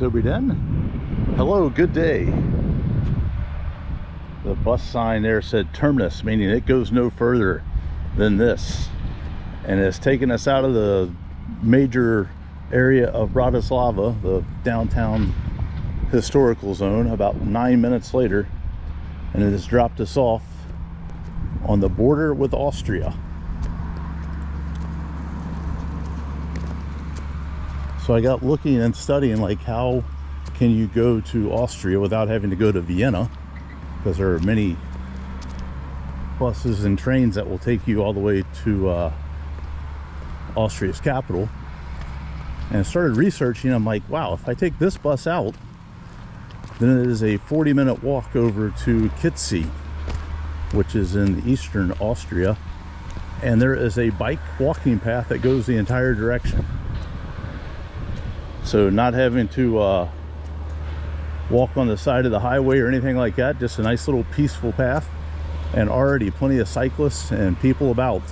Dobry Den. Hello, good day. The bus sign there said terminus, meaning it goes no further than this. And it's taken us out of the major area of Bratislava, the downtown historical zone, about 9 minutes later. And it has dropped us off on the border with Austria. So I got looking and studying, like, how can you go to Austria without having to go to Vienna, because there are many buses and trains that will take you all the way to Austria's capital. And I started researching. I'm like, wow, if I take this bus out, then it is a 40-minute walk over to Kittsee, which is in eastern Austria, and there is a bike walking path that goes the entire direction. So not having to walk on the side of the highway or anything like that, just a nice little peaceful path, and already plenty of cyclists and people about.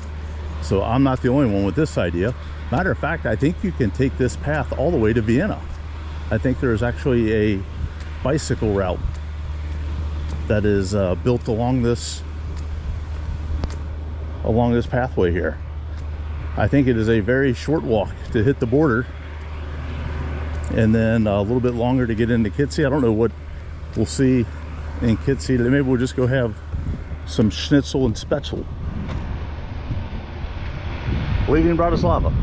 So I'm not the only one with this idea. Matter of fact, I think you can take this path all the way to Vienna. I think there's actually a bicycle route that is built along this pathway here. I think it is a very short walk to hit the border, and then a little bit longer to get into Kittsee. I don't know what we'll see in Kittsee. Maybe we'll just go have some schnitzel and spetzel. Leaving Bratislava.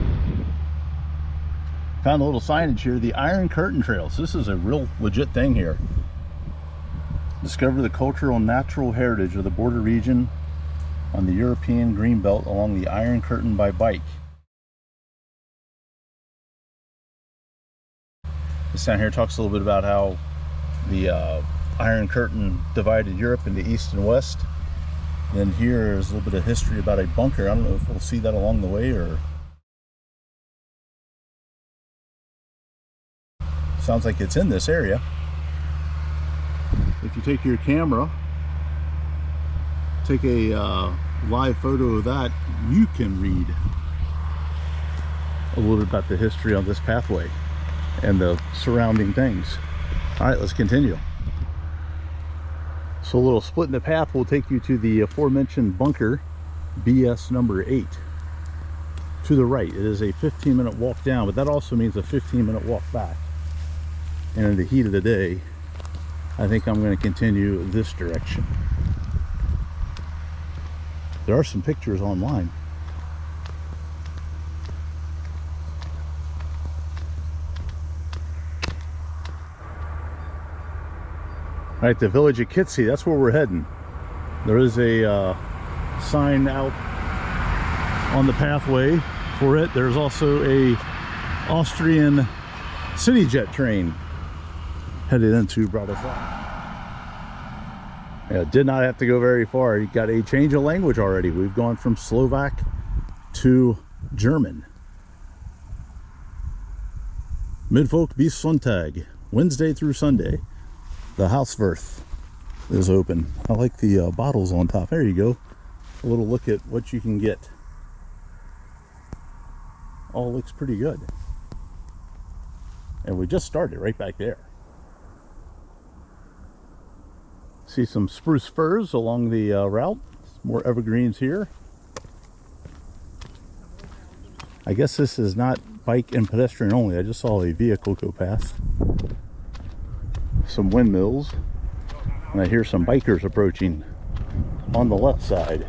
Found a little signage here, the Iron Curtain Trails. This is a real legit thing here. Discover the cultural and natural heritage of the border region on the European Greenbelt along the Iron Curtain by bike. This down here talks a little bit about how the Iron Curtain divided Europe into East and West. Then here is a little bit of history about a bunker. I don't know if we'll see that along the way, or sounds like it's in this area. If you take your camera, take a live photo of that, you can read a little bit about the history on this pathway and the surrounding things. All right, let's continue. So a little split in the path will take you to the aforementioned bunker, BS number 8. To the right, it is a 15-minute walk down, but that also means a 15-minute walk back. And in the heat of the day, I think I'm going to continue this direction. There are some pictures online. All right, the village of Kittsee, that's where we're heading. There is a sign out on the pathway for it. There's also a Austrian city jet train headed into Bratislava. Yeah, did not have to go very far. You got a change of language already. We've gone from Slovak to German. Midfolk bis Sonntag, Wednesday through Sunday. The Hauswirth is open. I like the bottles on top. There you go. A little look at what you can get. All looks pretty good. And we just started right back there. See some spruce firs along the route. More evergreens here. I guess this is not bike and pedestrian only. I just saw a vehicle go past. Some windmills, and I hear some bikers approaching on the left side.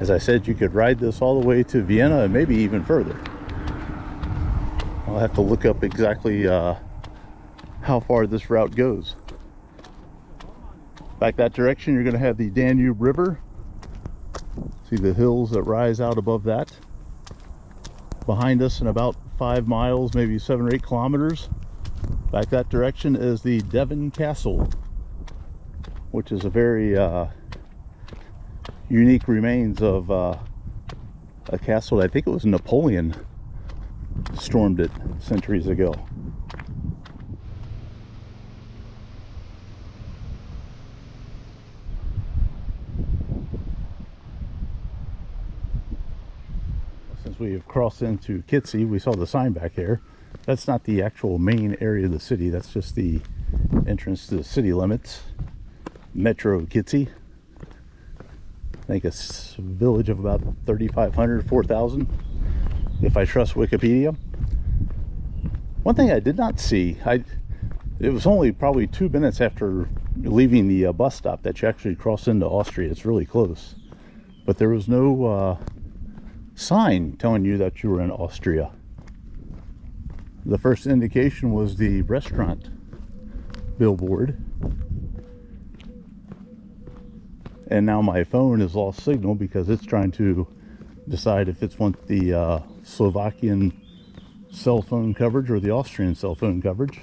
As I said, you could ride this all the way to Vienna and maybe even further. I'll have to look up exactly how far this route goes. Back that direction, you're going to have the Danube River. See the hills that rise out above that. Behind us in about 5 miles, maybe 7 or 8 kilometers, back that direction is the Devon Castle, which is a very unique remains of a castle. I think it was Napoleon stormed it centuries ago. as we have crossed into Kittsee, we saw the sign back there. That's not the actual main area of the city. That's just the entrance to the city limits. Metro Kittsee. I think it's a village of about 3,500, 4,000, if I trust Wikipedia. One thing I did not see, it was only probably 2 minutes after leaving the bus stop that you actually cross into Austria. It's really close. But there was no sign telling you that you were in Austria. The first indication was the restaurant billboard. And now my phone has lost signal because it's trying to decide if it's want the Slovakian cell phone coverage or the Austrian cell phone coverage.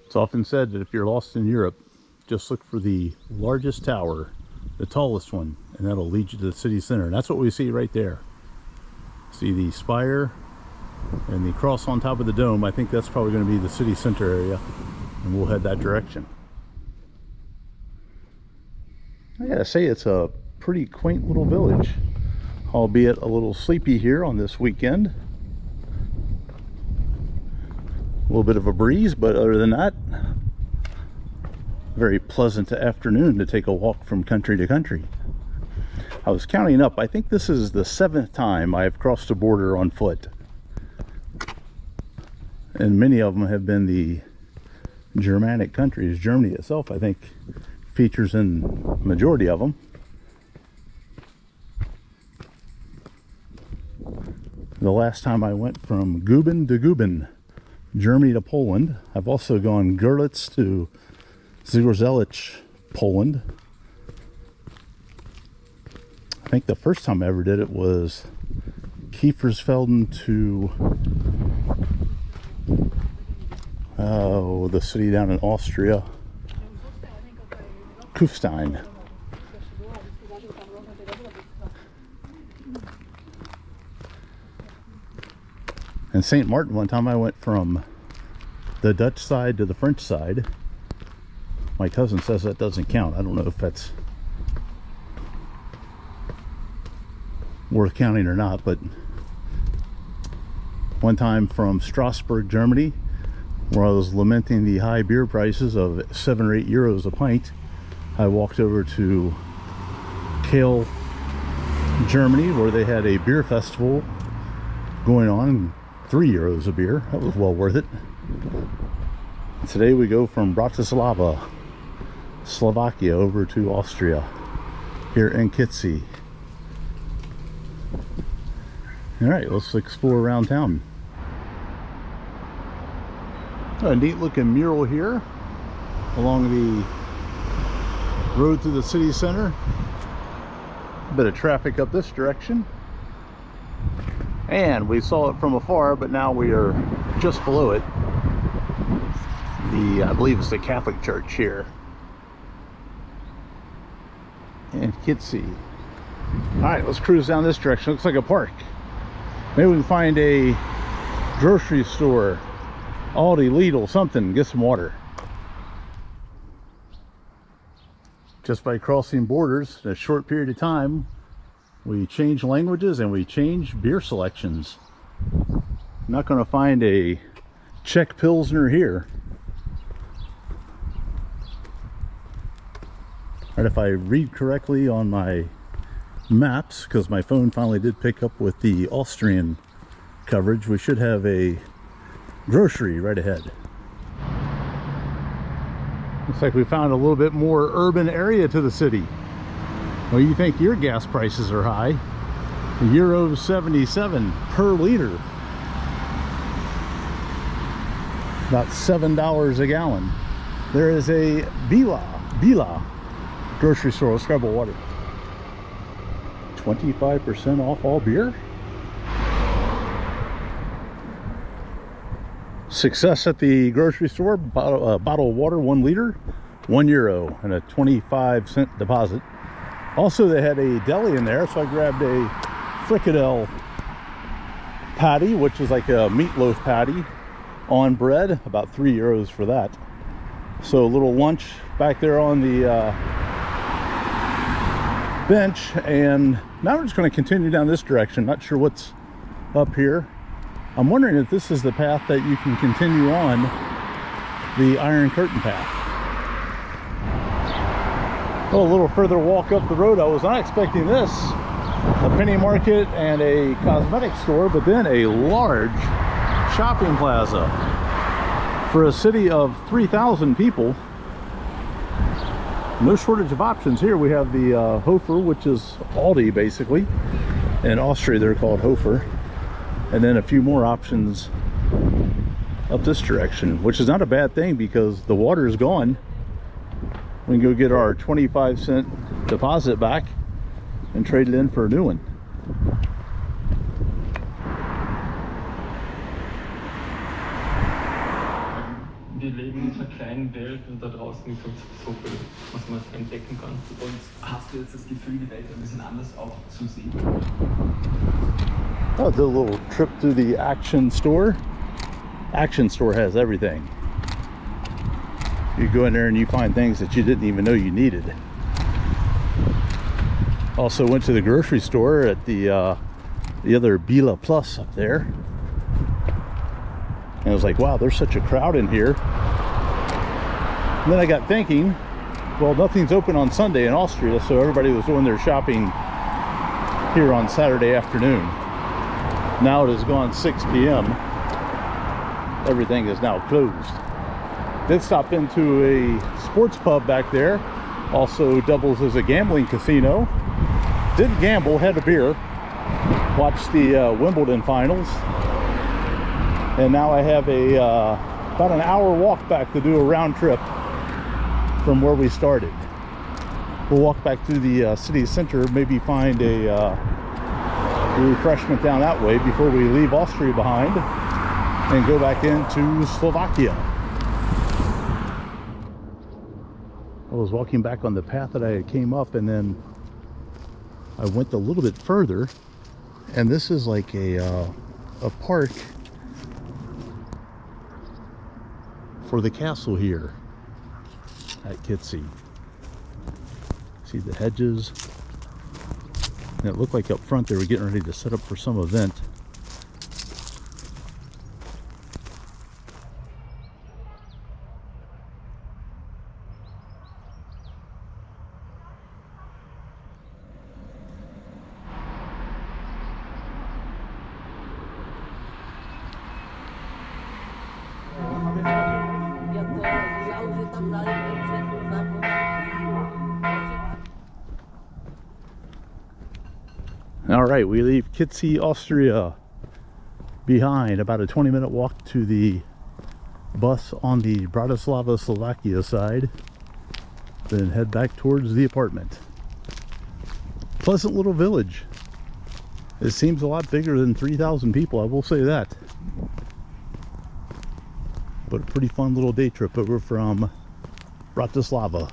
It's often said that if you're lost in Europe, just look for the largest tower, the tallest one, and that'll lead you to the city center. And that's what we see right there. See the spire and the cross on top of the dome. I think that's probably going to be the city center area, and we'll head that direction. I gotta say, it's a pretty quaint little village, albeit a little sleepy here on this weekend. A little bit of a breeze, but other than that, very pleasant afternoon to take a walk from country to country. I was counting up. I think this is the 7th time I've crossed a border on foot. And many of them have been the Germanic countries. Germany itself, I think, features in majority of them. The last time I went from Guben to Guben, Germany to Poland. I've also gone Görlitz to Zgorzelec, Poland. I think the first time I ever did it was Kiefersfelden to the city down in Austria, Kufstein. And St. Martin, one time I went from the Dutch side to the French side. My cousin says that doesn't count. I don't know if that's worth counting or not, but one time from Strasbourg, Germany, where I was lamenting the high beer prices of 7 or 8 euros a pint, I walked over to Kiel, Germany, where they had a beer festival going on, 3 euros a beer. That was well worth it. Today we go from Bratislava, Slovakia, over to Austria, here in Kittsee. All right, let's explore around town. A neat looking mural here along the road through the city center. A bit of traffic up this direction. And we saw it from afar, but now we are just below it. I believe it's the Catholic Church here in Kittsee. All right, let's cruise down this direction. Looks like a park. Maybe we can find a grocery store, Aldi, Lidl, something, get some water. Just by crossing borders in a short period of time, we change languages and we change beer selections. I'm not going to find a Czech Pilsner here. And if I read correctly on my maps, because my phone finally did pick up with the Austrian coverage, we should have a grocery right ahead. Looks like we found a little bit more urban area to the city. Well, you think your gas prices are high. Euro 77 per liter. About $7 a gallon. There is a Bila grocery store. Let's grab a water. 25% off all beer. Success at the grocery store. Bottle of water, 1 liter, €1, and a 25-cent deposit. Also, they had a deli in there, so I grabbed a fricadelle patty, which is like a meatloaf patty on bread, about €3 for that. So a little lunch back there on the bench, and now we're just going to continue down this direction. Not sure what's up here. I'm wondering if this is the path that you can continue on, the Iron Curtain path. Well, a little further walk up the road. I was not expecting this. A penny market and a cosmetic store, but then a large shopping plaza. For a city of 3,000 people, no shortage of options here. We have the Hofer, which is Aldi basically. In Austria they're called Hofer. And then a few more options up this direction, which is not a bad thing because the water is gone. We can go get our 25-cent deposit back and trade it in for a new one. Wir leben in einer kleinen Welt und da draußen gibt es so viel, was man entdecken kann. Und hast du jetzt das Gefühl, die Welt ein bisschen anders auch zu sehen? Oh, did a little trip through the Action Store. Action Store has everything. You go in there and you find things that you didn't even know you needed. Also went to the grocery store at the other Bila Plus up there. And I was like, wow, there's such a crowd in here. And then I got thinking, well, nothing's open on Sunday in Austria, so everybody was doing their shopping here on Saturday afternoon. Now it has gone 6 p.m. Everything is now closed. Did stop into a sports pub back there. Also doubles as a gambling casino. Didn't gamble, had a beer. Watched the Wimbledon finals. And now I have a about an hour walk back to do a round trip from where we started. We'll walk back through the city center, maybe find a refreshment down that way before we leave Austria behind and go back into Slovakia. I was walking back on the path that I came up, and then I went a little bit further, and this is like a park for the castle here at Kittsee. See the hedges, and it looked like up front they were getting ready to set up for some event. All right, we leave Kittsee, Austria behind. About a 20-minute walk to the bus on the Bratislava, Slovakia side. Then head back towards the apartment. Pleasant little village. It seems a lot bigger than 3,000 people, I will say that. But a pretty fun little day trip over from Bratislava.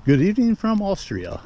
Good evening from Austria.